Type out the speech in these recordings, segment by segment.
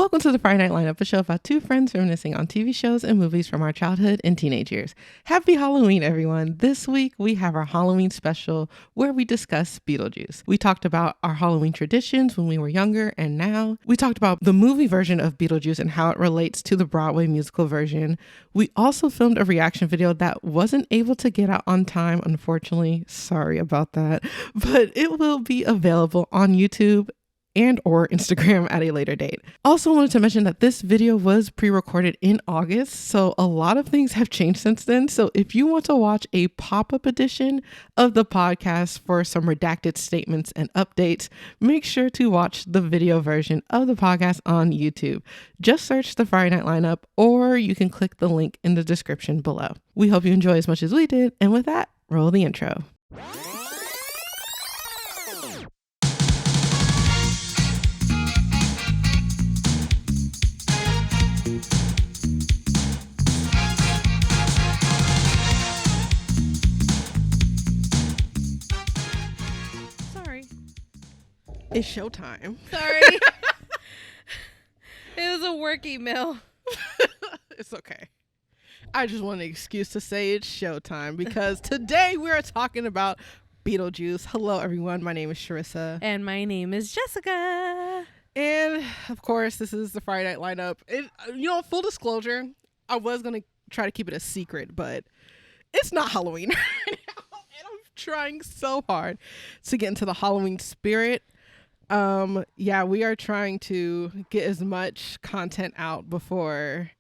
Welcome to the Friday Night Lineup, a show about two friends reminiscing on TV shows and movies from our childhood and teenage years. Happy Halloween, everyone. This week, we have our Halloween special where we discuss Beetlejuice. We talked about our Halloween traditions when we were younger and now. We talked about the movie version of Beetlejuice and how it relates to the Broadway musical version. We also filmed a reaction video that wasn't able to get out on time, unfortunately. Sorry about that. But it will be available on YouTube and or Instagram at a later date. Also wanted to mention that this video was pre-recorded in August, so a lot of things have changed since then. So if you want to watch a pop-up edition of the podcast for some redacted statements and updates, make sure to watch the video version of the podcast on YouTube. Just search the Friday Night Lineup, or you can click the link in the description below. We hope you enjoy as much as we did, and with that, roll the intro. It's showtime. Sorry. It was a work email. It's okay. I just want an excuse to say it's showtime because today we are talking about Beetlejuice. Hello, everyone. My name is Sharissa. And my name is Jessica. And, of course, this is the Friday Night Lineup. Full disclosure, I was going to try to keep it a secret, but it's not Halloween right now. And I'm trying so hard to get into the Halloween spirit. We are trying to get as much content out before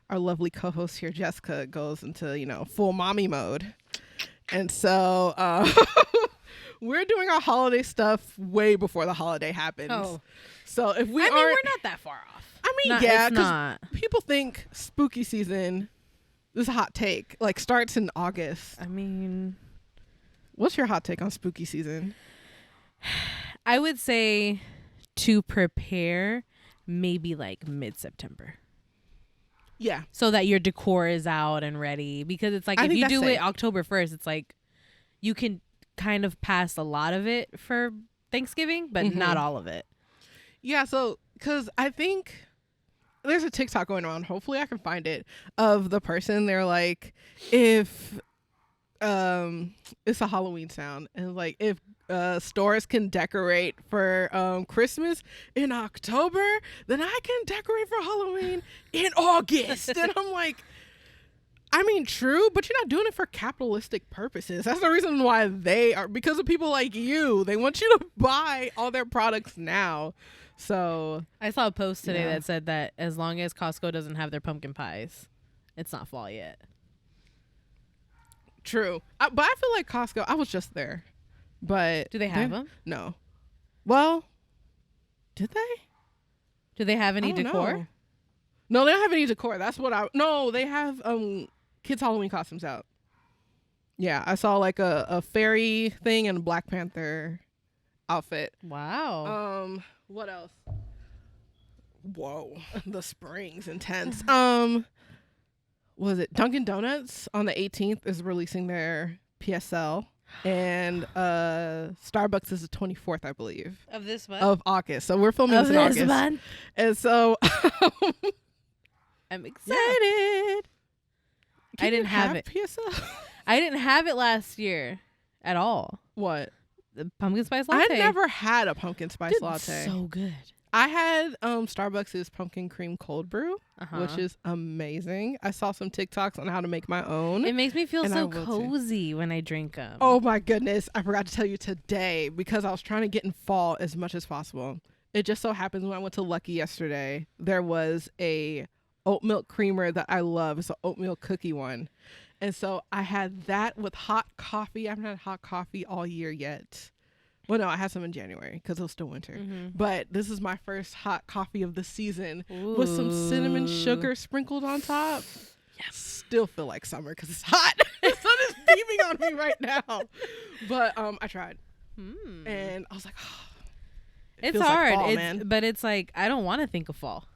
our lovely co-host here, Jessica, goes into, full mommy mode. And so, we're doing our holiday stuff way before the holiday happens. Oh. So if we're not that far off. Because people think spooky season, this is a hot take, starts in August. What's your hot take on spooky season? I would say to prepare maybe mid-September. Yeah. So that your decor is out and ready. Because it's if you do it October 1st, it's you can kind of pass a lot of it for Thanksgiving, but not all of it. Yeah, so because I think there's a TikTok going around, hopefully I can find it, of the person, they're like, if it's a Halloween sound, and if stores can decorate for Christmas in October, then I can decorate for Halloween in August. And I'm like, true, but you're not doing it for capitalistic purposes. That's the reason why they are, because of people like you. They want you to buy all their products now. So I saw a post today that said that as long as Costco doesn't have their pumpkin pies, it's not fall yet. True. But I feel like Costco, I was just there. But do they have them? No. Well, did they? Do they have any decor? Know. No, they don't have any decor. That's what no, they have kids' Halloween costumes out. Yeah, I saw a fairy thing and a Black Panther outfit. Wow. What else? Whoa, the spring's intense. Was it Dunkin' Donuts on the 18th is releasing their PSL, and Starbucks is the 24th, I believe, of this month, of August. So we're filming this in August, month. And so I'm excited. I didn't have it. PSL. I didn't have it last year at all. What? The pumpkin spice latte. I never had a pumpkin spice latte. So good. I had Starbucks' pumpkin cream cold brew, which is amazing. I saw some TikToks on how to make my own. It makes me feel so cozy when I drink them. Oh my goodness. I forgot to tell you today, because I was trying to get in fall as much as possible. It just so happens when I went to Lucky yesterday, there was a oat milk creamer that I love. It's an oatmeal cookie one. And so I had that with hot coffee. I haven't had hot coffee all year yet. Well, no, I had some in January because it was still winter. But this is my first hot coffee of the season. Ooh. With some cinnamon sugar sprinkled on top. Yes. Still feel like summer because it's hot. The sun is beaming on me right now. But I tried. And I was like, oh, it's hard. Fall, but it's I don't want to think of fall.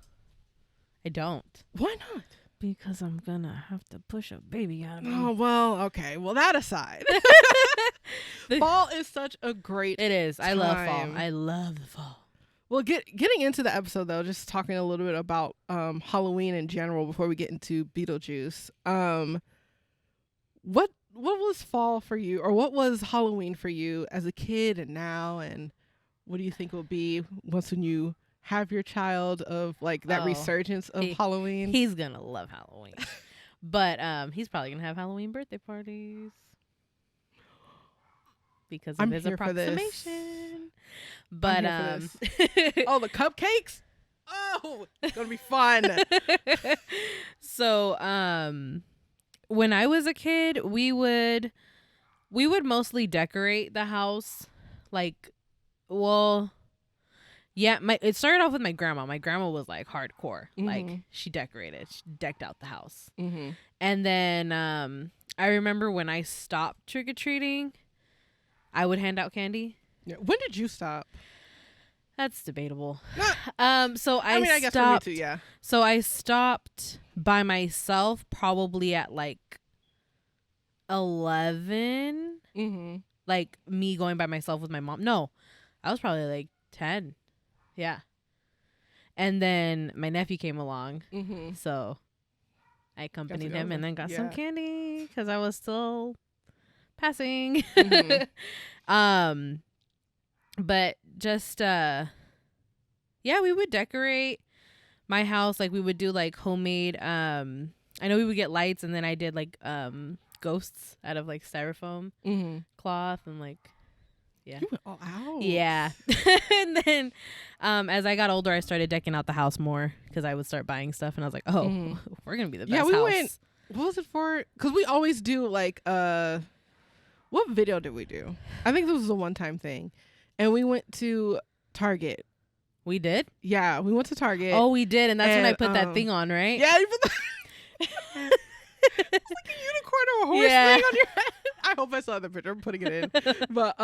I don't. Why not? Because I'm going to have to push a baby out of me. Oh, well, okay. Well, that aside. Fall is such a great It is. time. I love fall. I love the fall. Well, getting into the episode though, just talking a little bit about Halloween in general before we get into Beetlejuice. What was fall for you, or what was Halloween for you as a kid and now, and what do you think will be once when you have your child of like that resurgence of Halloween? He's gonna love Halloween, but he's probably gonna have Halloween birthday parties because of his approximation. But oh, the cupcakes! Oh, it's gonna be fun. So when I was a kid, we would mostly decorate the house, like, well, yeah. It started off with my grandma. My grandma was like hardcore, like she decked out the house, and then I remember when I stopped trick or treating, I would hand out candy. Yeah. When did you stop? That's debatable. So I guess for me too, yeah. So I stopped by myself probably at like 11. Like me going by myself with my mom. No, I was probably like 10. Yeah. And then my nephew came along. So I accompanied him and then got some candy because I was still passing. But just we would decorate my house. Like we would do like homemade I know we would get lights, and then I did like ghosts out of like styrofoam cloth, and like you went all out. Yeah. And then as I got older, I started decking out the house more because I would start buying stuff, and I was like, oh, we're gonna be the best house. Went, what was it for? Because we always do like what video did we do? I think this was a one-time thing. And we went to Target. We did? Yeah, we went to Target. Oh, we did. And that's when I put that thing on, right? Yeah. You put it's like a unicorn or a horse thing on your head. I hope I saw the picture. I'm putting it in. But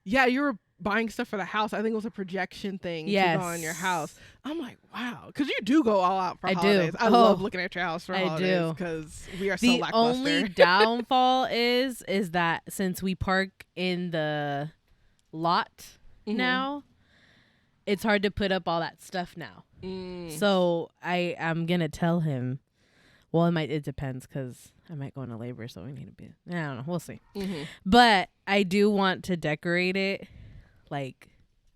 you were buying stuff for the house. I think it was a projection thing to go on your house. I'm like, wow. Because you do go all out for holidays. I love looking at your house for holidays because we are so lackluster. The only downfall is that since we park in the lot now, it's hard to put up all that stuff now. So I'm gonna tell him, well, it depends because I might go into labor, so we need to be, I don't know, we'll see. But I do want to decorate it. Like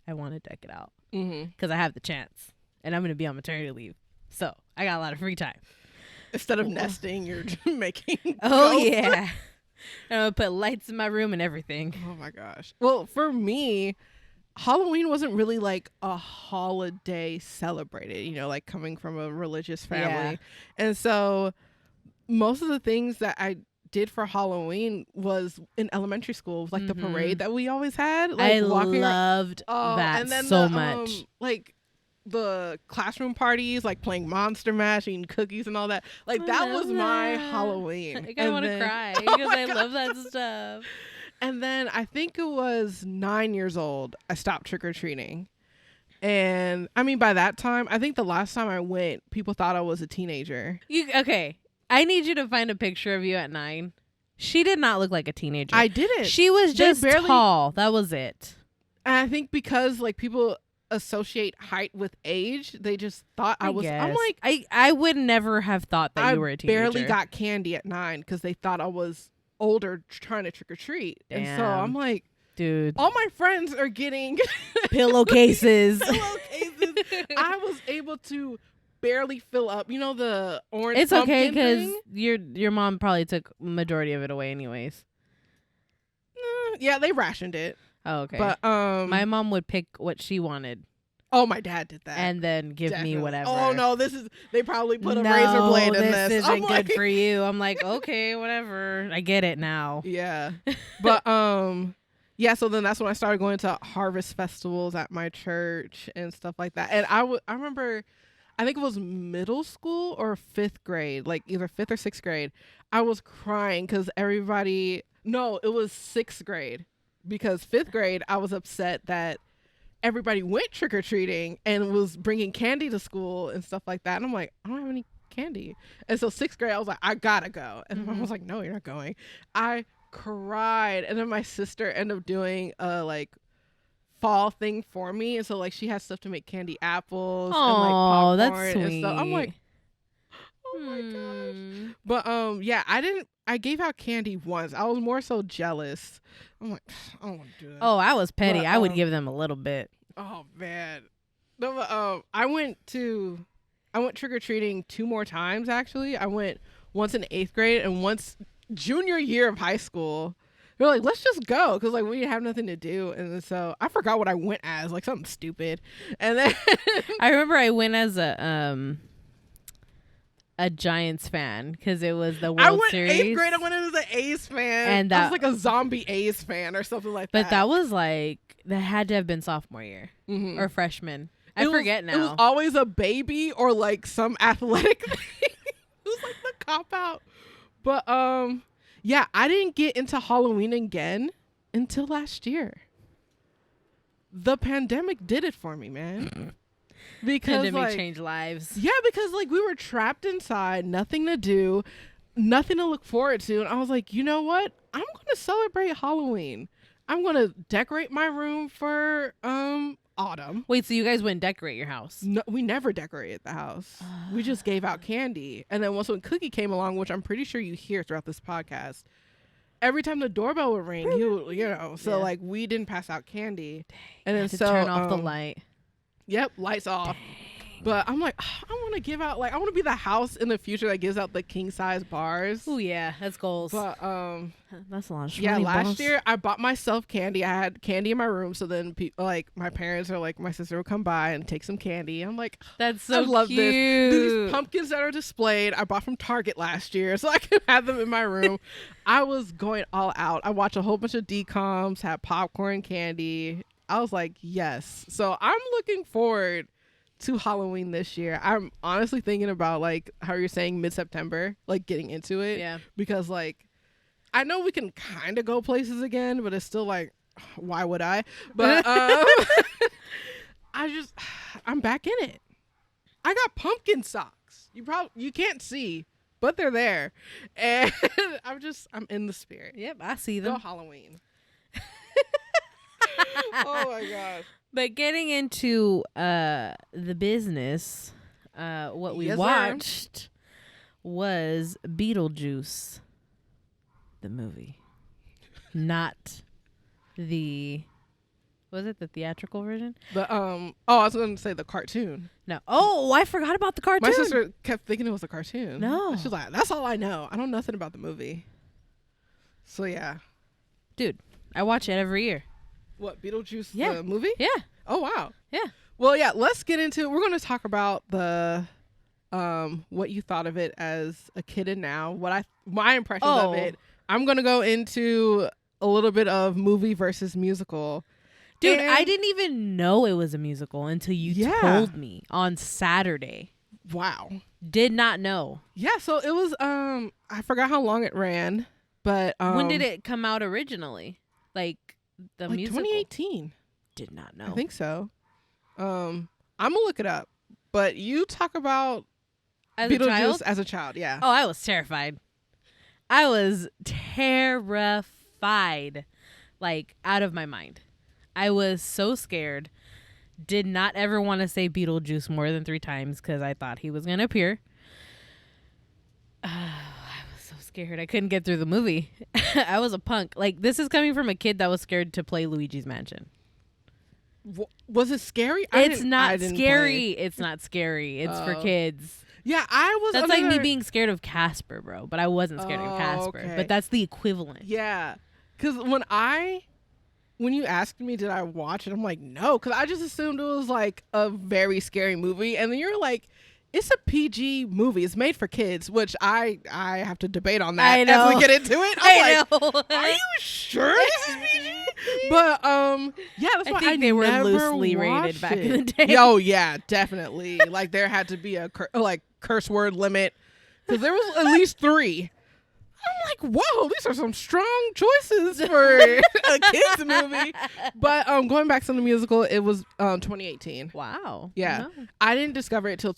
I want to deck it out because I have the chance, and I'm gonna be on maternity leave, so I got a lot of free time. Instead of nesting, you're making yeah. And I'm gonna put lights in my room and everything. Oh my gosh. Well, for me, Halloween wasn't really like a holiday celebrated, like coming from a religious family. And so most of the things that I did for Halloween was in elementary school, like the parade that we always had. Like I loved that and then so much. Like the classroom parties, like playing Monster Mash, eating cookies and all that. Like that was my Halloween. I kind of want to cry because I love that stuff. And then I think it was 9 years old, I stopped trick-or-treating. And I mean, by that time, I think the last time I went, people thought I was a teenager. Okay. I need you to find a picture of you at 9. She did not look like a teenager. I didn't. She was just tall. That was it. And I think because like people associate height with age, they just thought I was. I'm like, I would never have thought that you were a teenager. I barely got candy at 9 because they thought I was older trying to trick or treat. And so I'm like, dude, all my friends are getting pillowcases. I was able to barely fill up, the orange. It's okay because your mom probably took majority of it away anyways. Yeah, they rationed it. Oh, okay. But my mom would pick what she wanted. Oh, my dad did that. And then give me whatever. Oh, no, they probably put a razor blade in this. This isn't good for you. I'm like, okay, whatever. I get it now. Yeah. But, so then that's when I started going to harvest festivals at my church and stuff like that. And I remember, I think it was middle school or 5th grade, like either 5th or 6th grade. I was crying because it was 6th grade. Because 5th grade, I was upset that everybody went trick-or-treating and was bringing candy to school and stuff like that. And I'm like, I don't have any candy. And so 6th grade, I was like, I gotta go. And I was like, no, you're not going. I cried. And then my sister ended up doing a like fall thing for me, and so like she has stuff to make candy apples and like Oh, popcorn that's and sweet. stuff. I'm like, oh my gosh. But yeah, I gave out candy once. I was more so jealous. I'm like, I don't want to do that. Oh, I was petty. But, I would give them a little bit. Oh man. No, but, I went trick or treating 2 more times actually. I went once in 8th grade and once junior year of high school. They're like, let's just go, because like we didn't have nothing to do, and so I forgot what I went as, like something stupid. And then I remember I went as a Giants fan because it was the World Series. 8th grade. I went in as an A's fan, and I was like a zombie A's fan or something like that. But that was like that had to have been sophomore year or freshman. I forget now. It was always a baby or like some athletic thing. It was like the cop out. But yeah, I didn't get into Halloween again until last year. The pandemic did it for me, man. Because pandemic changed lives. Yeah, because like we were trapped inside, nothing to do, nothing to look forward to, and I was like, you know what? I'm going to celebrate Halloween. I'm going to decorate my room for autumn. Wait, so you guys wouldn't decorate your house? No, we never decorated the house. We just gave out candy. And then once when Cookie came along, which I'm pretty sure you hear throughout this podcast, every time the doorbell would ring, so like we didn't pass out candy. Dang, and then to turn off the light. Yep, lights off. Dang. But I'm like, I want to give out, like, I want to be the house in the future that gives out the king size bars. Oh yeah, that's goals. But that's a lot of yeah, last boss. year I bought myself candy. I had candy in my room, so then like my parents or like my sister would come by and take some candy. I'm like, that's so I love cute. this. These pumpkins that are displayed, I bought from Target last year, so I can have them in my room. I was going all out. I watched a whole bunch of DComs, had popcorn, candy. I was like, yes. So I'm looking forward to Halloween this year. I'm honestly thinking about like how you're saying mid-September, like getting into it. Yeah. Because like I know we can kind of go places again, but it's still like, why would I? But I'm back in it. I got pumpkin socks. You can't see, but they're there, and I'm in the spirit. Yep, I see them. Go Halloween. Oh my gosh. But getting into the business, what we watched was Beetlejuice, the movie, not the theatrical version? I was going to say the cartoon. No. Oh, I forgot about the cartoon. My sister kept thinking it was a cartoon. No. She's like, that's all I know. I know nothing about the movie. So yeah. Dude, I watch it every year. What, Beetlejuice Yeah. the movie? Yeah. Oh wow. Yeah. Well, yeah, let's get into it. We're going to talk about the what you thought of it as a kid and now, my impressions of it. I'm going to go into a little bit of movie versus musical. Dude, I didn't even know it was a musical until you told me on Saturday. Wow. Did not know. Yeah, so it was I forgot how long it ran, but when did it come out originally? Like the musical? 2018. Did not know. I think so. I'm gonna look it up. But you talk about as Beetlejuice as a child, yeah. Oh, I was terrified. I was terrified, like out of my mind. I was so scared. Did not ever want to say Beetlejuice more than 3 times because I thought he was gonna appear. I was so scared. I couldn't get through the movie. I was a punk. Like, this is coming from a kid that was scared to play Luigi's Mansion. Was it scary? It's not scary. It's not scary. It's for kids. Yeah, I was. That's like me being scared of Casper, bro. But I wasn't scared of Casper. Okay. But that's the equivalent. Yeah, because when you asked me did I watch it, I'm like no, because I just assumed it was like a very scary movie, and then you're like, it's a PG movie. It's made for kids, which I have to debate on that I know. as we get into it. I'm like, are you sure this is PG? But yeah, that's why I think they were never loosely rated back in the day. Oh yeah, definitely. Like there had to be a curse word limit because there was at least 3. I'm like, whoa, these are some strong choices for a kids movie. But going back to the musical, it was 2018. Wow. Yeah. No. I didn't discover it till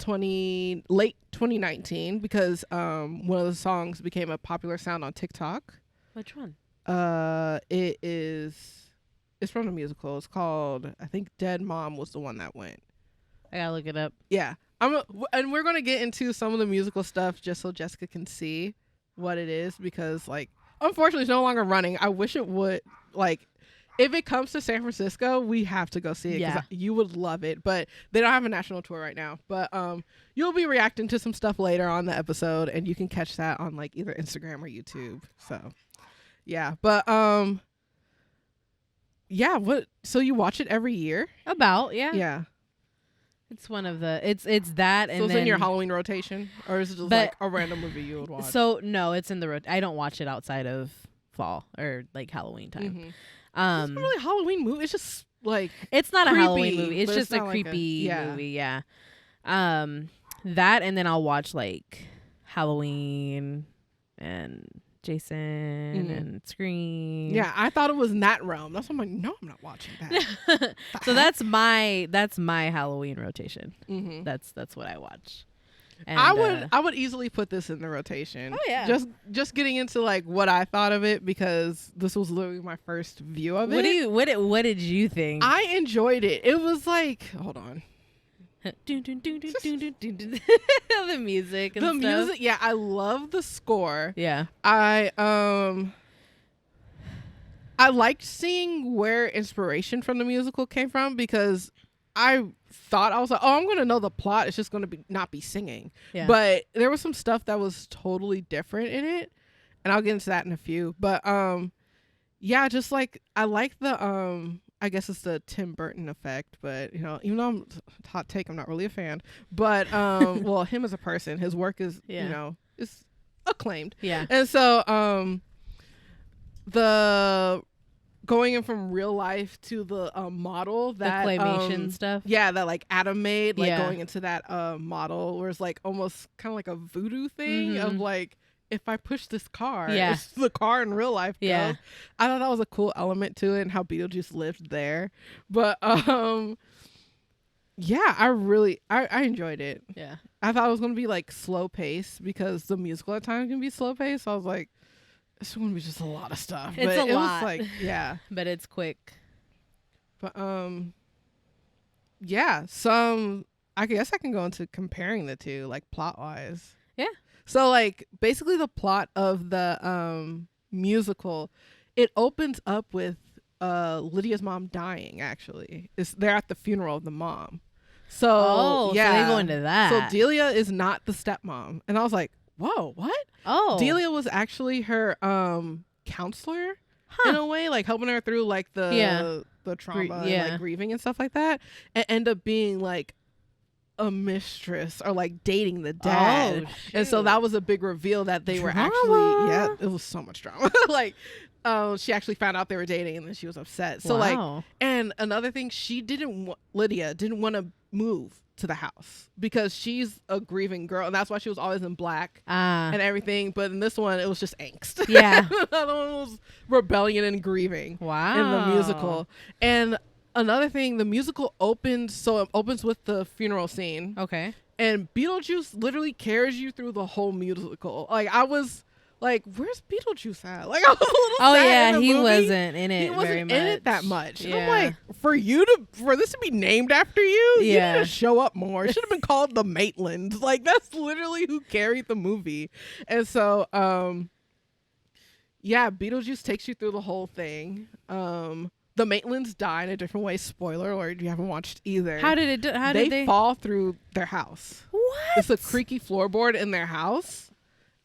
late 2019 because one of the songs became a popular sound on TikTok. Which one? It is It's from the musical. It's called, I think Dead Mom was the one that went. I gotta look it up. Yeah. And we're going to get into some of the musical stuff just so Jessica can see what it is, because like, unfortunately it's no longer running. I wish it would, like, if it comes to San Francisco, we have to go see it, because you would love it. But they don't have a national tour right now. But you'll be reacting to some stuff later on the episode, and you can catch that on like either Instagram or YouTube. So yeah. But yeah, so you watch it every year? About, yeah. Yeah. It's one of the it's that, and so it's then in your Halloween rotation, or is it just like a random movie you would watch? So no, it's in the I don't watch it outside of fall or like Halloween time. Mm-hmm. It's not really a Halloween movie. It's just like it's not creepy, a Halloween movie. It's just a creepy like movie. Yeah. That, and then I'll watch like Halloween and Jason and Scream. Yeah, I thought it was in that realm. That's why I'm like, no, I'm not watching that. So that's my Halloween rotation. Mm-hmm. That's what I watch. And, I would easily put this in the rotation. Oh yeah. Just getting into like what I thought of it, because this was literally my first view of it. What did you think? I enjoyed it. It was like, hold on. The music and the stuff. music, yeah, I love the score. Yeah. I liked seeing where inspiration from the musical came from, because I thought, I was like, oh, I'm gonna know the plot, it's just gonna be not be singing. Yeah. But there was some stuff that was totally different in it, and I'll get into that in a few. But yeah, just like I like the I guess it's the Tim Burton effect, but you know, even though I'm hot take, I'm not really a fan. But well, him as a person, his work is you know, is acclaimed. Yeah. And so the going in from real life to the model, that the claymation stuff. Yeah, that like Adam made, like going into that model where it's like almost kind of like a voodoo thing of like, if I push this car, it's the car in real life goes. Yeah. I thought that was a cool element to it, and how Beetlejuice lived there. But yeah, I enjoyed it. Yeah. I thought it was gonna be like slow pace, because the musical at times can be slow pace. So I was like, it's gonna be just a lot of stuff. It's but a lot. Was like, yeah. But it's quick. But yeah, I guess I can go into comparing the two, like plot wise. Yeah. So like basically the plot of the musical, it opens up with Lydia's mom dying. Actually, they're at the funeral of the mom. So so they go into that. So Delia is not the stepmom, and I was like, whoa, what? Oh, Delia was actually her counselor in a way, like helping her through like the trauma, and, like grieving and stuff like that, and end up being like a mistress or like dating the dad. And so that was a big reveal that they were actually it was so much drama. Like she actually found out they were dating, and then she was upset. So like, and another thing, Lydia didn't want to move to the house because she's a grieving girl, and that's why she was always in black and everything. But in this one, it was just angst. Yeah. The other one was rebellion and grieving. In the musical. And another thing, the musical opens with the funeral scene. Okay. And Beetlejuice literally carries you through the whole musical. Like, I was like, where's Beetlejuice at? Like, I was a little sad in the he movie. wasn't in it. He wasn't very in much. it that much. Yeah. I'm like, for this to be named after you, you need to show up more. It should have been called the Maitlands. Like, that's literally who carried the movie. And so, yeah, Beetlejuice takes you through the whole thing. The Maitlands die in a different way. Spoiler alert, you haven't watched either. How did they fall through their house? What? It's a creaky floorboard in their house,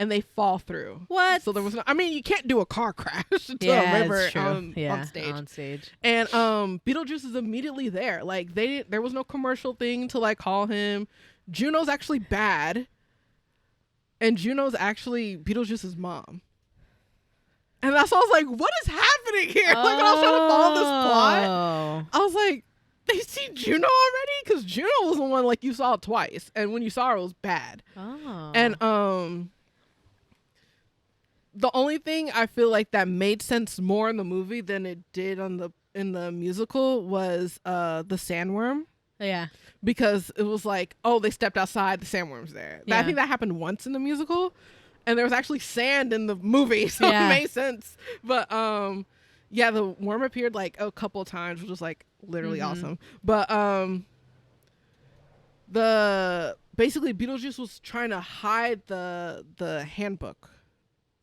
and they fall through. What? So there was you can't do a car crash into a river on stage. And Beetlejuice is immediately there. Like, there was no commercial thing to like call him. Juno's actually bad, and Juno's actually Beetlejuice's mom. And that's why I was like, what is happening here? Like, when I was trying to follow this plot, I was like, they see Juno already? Because Juno was the one, like, you saw twice. And when you saw her, it was bad. Oh. And the only thing I feel like that made sense more in the movie than it did in the musical was the sandworm. Yeah. Because it was like, oh, they stepped outside, the sandworm's there. Yeah. I think that happened once in the musical. And there was actually sand in the movie, so it made sense. But Yeah, the worm appeared like a couple times, which was like literally awesome. But the basically Beetlejuice was trying to hide the handbook.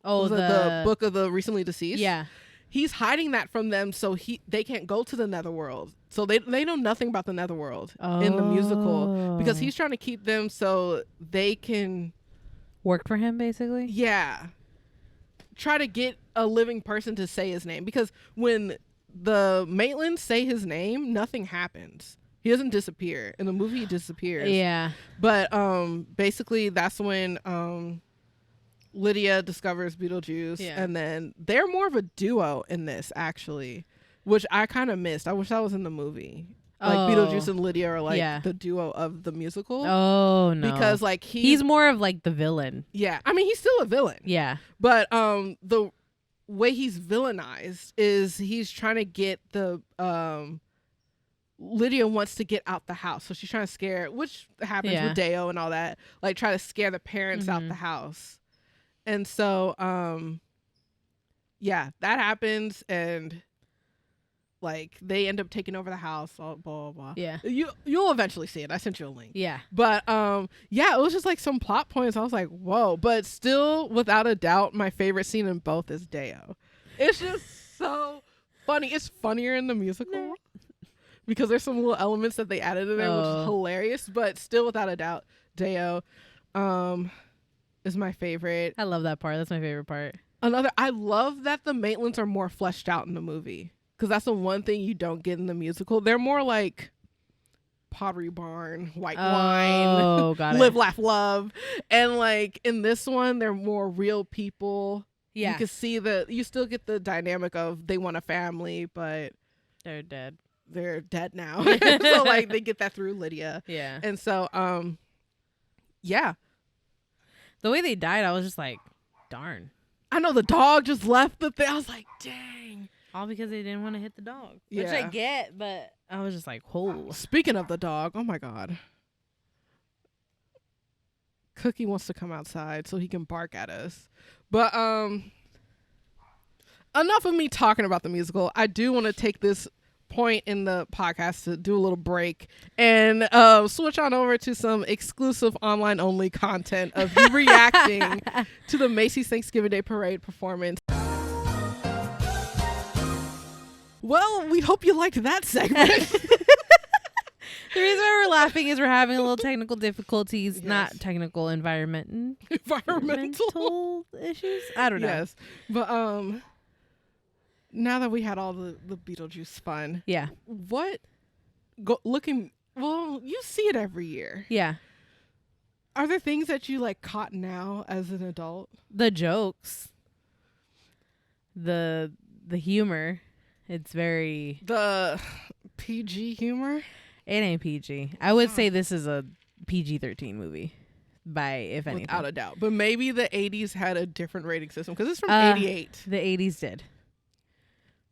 Oh, the book of the recently deceased. Yeah. He's hiding that from them so they can't go to the netherworld. So they know nothing about the netherworld in the musical because he's trying to keep them so they can work for him, basically. Yeah. Try to get a living person to say his name, because when the Maitlands say his name, nothing happens. He doesn't disappear. In the movie, he disappears. Yeah. But basically that's when Lydia discovers Beetlejuice, and then they're more of a duo in this, actually, which I kind of missed. I wish that was in the movie. Like Beetlejuice and Lydia are like the duo of the musical. Oh no. Because like he's more of like the villain. Yeah. I mean, he's still a villain. Yeah. But the way he's villainized is he's trying to get the Lydia wants to get out the house. So she's trying to scare, which happens with Deo and all that, like try to scare the parents out the house. And so that happens, and like they end up taking over the house, blah blah blah. Yeah. You'll eventually see it. I sent you a link. Yeah. But it was just like some plot points. I was like, whoa. But still, without a doubt, my favorite scene in both is Deo. It's just so funny. It's funnier in the musical because there's some little elements that they added in there, which is hilarious. But still, without a doubt, Deo is my favorite. I love that part. That's my favorite part. I love that the Maitlands are more fleshed out in the movie. Because that's the one thing you don't get in the musical. They're more like Pottery Barn, White Wine, Live, Laugh, Love. And like in this one, they're more real people. Yeah. You can see you still get the dynamic of they want a family, but they're dead. They're dead now. So like they get that through Lydia. Yeah. And so, yeah. The way they died, I was just like, darn. I know, the dog just left the thing. I was like, dang. All because they didn't want to hit the dog. Which I get, but I was just like, oh. Speaking of the dog, oh my God. Cookie wants to come outside so he can bark at us. But enough of me talking about the musical. I do want to take this point in the podcast to do a little break and switch on over to some exclusive online only content of you reacting to the Macy's Thanksgiving Day Parade performance. Well, we hope you liked that segment. The reason why we're laughing is we're having a little technical difficulties, yes. Not technical, environmental issues. I don't know. Yes, but now that we had all the Beetlejuice fun, yeah. Well, you see it every year. Yeah. Are there things that you like caught now as an adult? The jokes, the humor. It's very the PG humor. It ain't PG. I would say this is a PG-13 movie, if anything. Without a doubt. But maybe the 80s had a different rating system because it's from 88. The 80s did.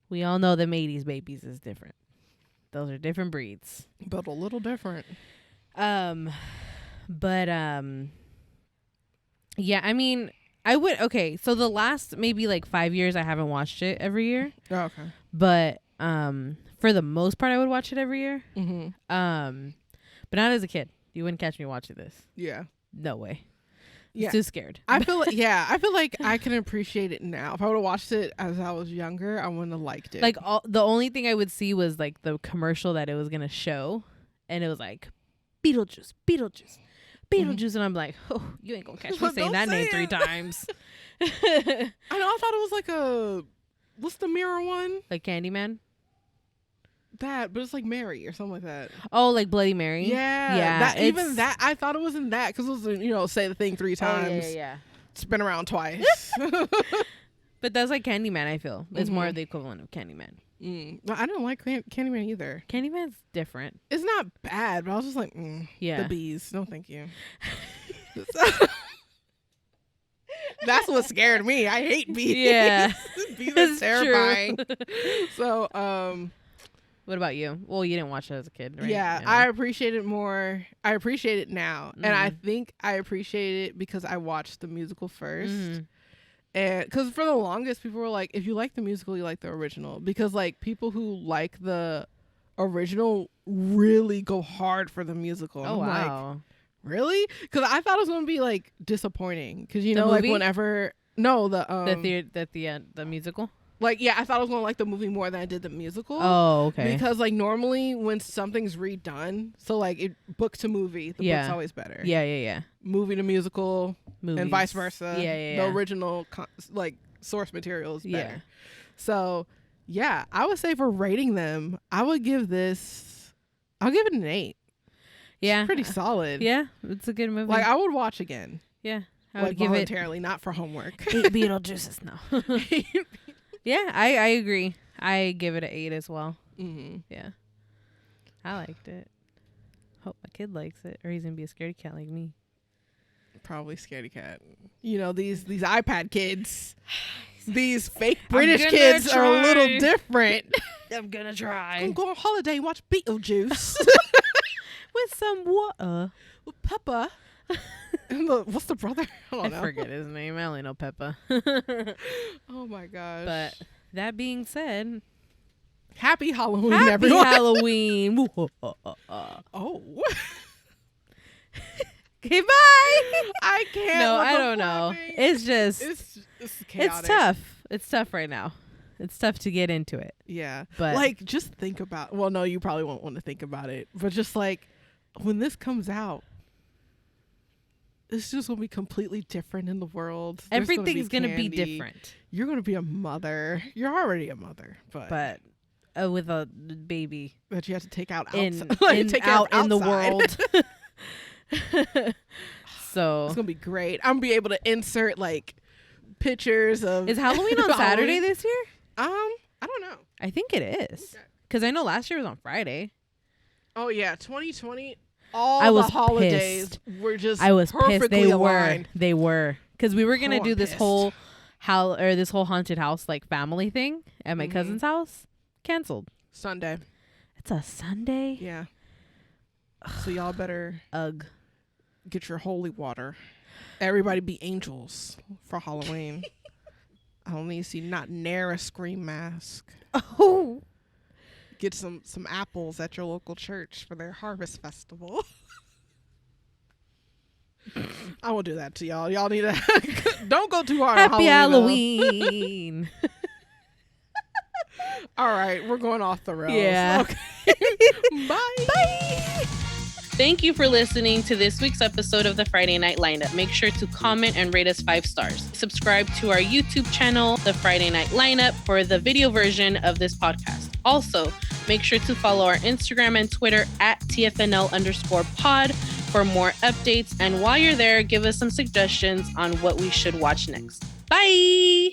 We all know them 80s babies is different. Those are different breeds. But a little different. Yeah, I mean, so the last maybe like 5 years I haven't watched it every year. Oh, okay. But for the most part I would watch it every year. Mm-hmm. But not as a kid. You wouldn't catch me watching this. Yeah. No way. Yeah. Too scared. I feel like I can appreciate it now. If I would have watched it as I was younger, I wouldn't have liked it. Like the only thing I would see was like the commercial that it was gonna show, and it was like Beetlejuice, and I'm like, oh, you ain't gonna catch me saying that name 3 times. I know. I thought it was like what's the mirror one? Like Candyman. That, but it's like Mary or something like that. Oh, like Bloody Mary. Yeah. That I thought it was in that because it was say the thing 3 times. Oh, yeah. Spin around twice. But that's like Candyman. I feel it's more of the equivalent of Candyman. Well, I don't like Candyman either. Candyman's different. It's not bad, but I was just like, yeah, the bees. No, thank you. That's what scared me. I hate bees. Yeah, bees are terrifying. So, what about you? Well, you didn't watch it as a kid, right? Yeah, I appreciate it more. I appreciate it now, and I think I appreciate it because I watched the musical first. And because for the longest, people were like, if you like the musical, you like the original. Because like people who like the original really go hard for the musical. And Oh, I'm wow. like, really? Because I thought it was gonna be like disappointing. Because you The know, like movie? whenever The musical? like I thought I was gonna like the movie more than I did the musical. Oh, okay. Because like normally when something's redone, so like it book to movie, the book's always better. Yeah. Movie to musical, Movies. and vice versa. Yeah. The original like source material is better. Yeah. So yeah, I would say for rating them, I'll give it an 8. Yeah. It's pretty solid. Yeah, it's a good movie. Like I would watch again. Yeah. I Like would give it voluntarily, not for homework. 8 Beetlejuices now. Yeah, I agree. I give it an 8 as well. Mm-hmm. Yeah. I liked it. Hope my kid likes it, or he's gonna be a scaredy cat like me. Probably scaredy cat. You know, these iPad kids, these fake British kids are a little different. I'm gonna try. I'm going on holiday and watch Beetlejuice With some water. with Peppa. And what's the brother? I don't know. I forget his name. I only know Peppa. Oh my gosh. But that being said, happy Halloween, happy everyone. Halloween. Oh. Okay, bye. I can't. No, with I the don't know. flapping. It's just, It's chaotic. it's tough. It's tough right now. It's tough to get into it. Yeah. But like, just think about, well, no, you probably won't want to think about it, but just like when this comes out, it's just going to be completely different in the world. There's everything's going to be candy. different. You're going to be a mother. You're already a mother, but with a baby that you have to take out in outside. in the world. So it's going to be great. I'm going to be able to insert like pictures of. is Halloween on Saturday this year? I don't know. I think it is. Because I know last year was on Friday. Oh yeah, 2020. All I was the holidays pissed. were just I was perfectly pissed. aligned. They were. Because we were gonna I'm do this pissed. whole this whole haunted house like family thing at my cousin's house. Canceled. Sunday. It's a Sunday. Yeah. So y'all better Ugh. get your holy water. Everybody be angels for Halloween. I don't need to see not near a scream mask. Oh. Get some apples at your local church for their harvest festival. I won't do that to y'all. Y'all need to don't go too hard. Happy on Halloween. All right, we're going off the rails. Yeah. Okay. Bye. Bye. Thank you for listening to this week's episode of the Friday Night Lineup. Make sure to comment and rate us 5 stars. Subscribe to our YouTube channel, The Friday Night Lineup, for the video version of this podcast. Also, make sure to follow our Instagram and Twitter at TFNL_pod for more updates. And while you're there, give us some suggestions on what we should watch next. Bye!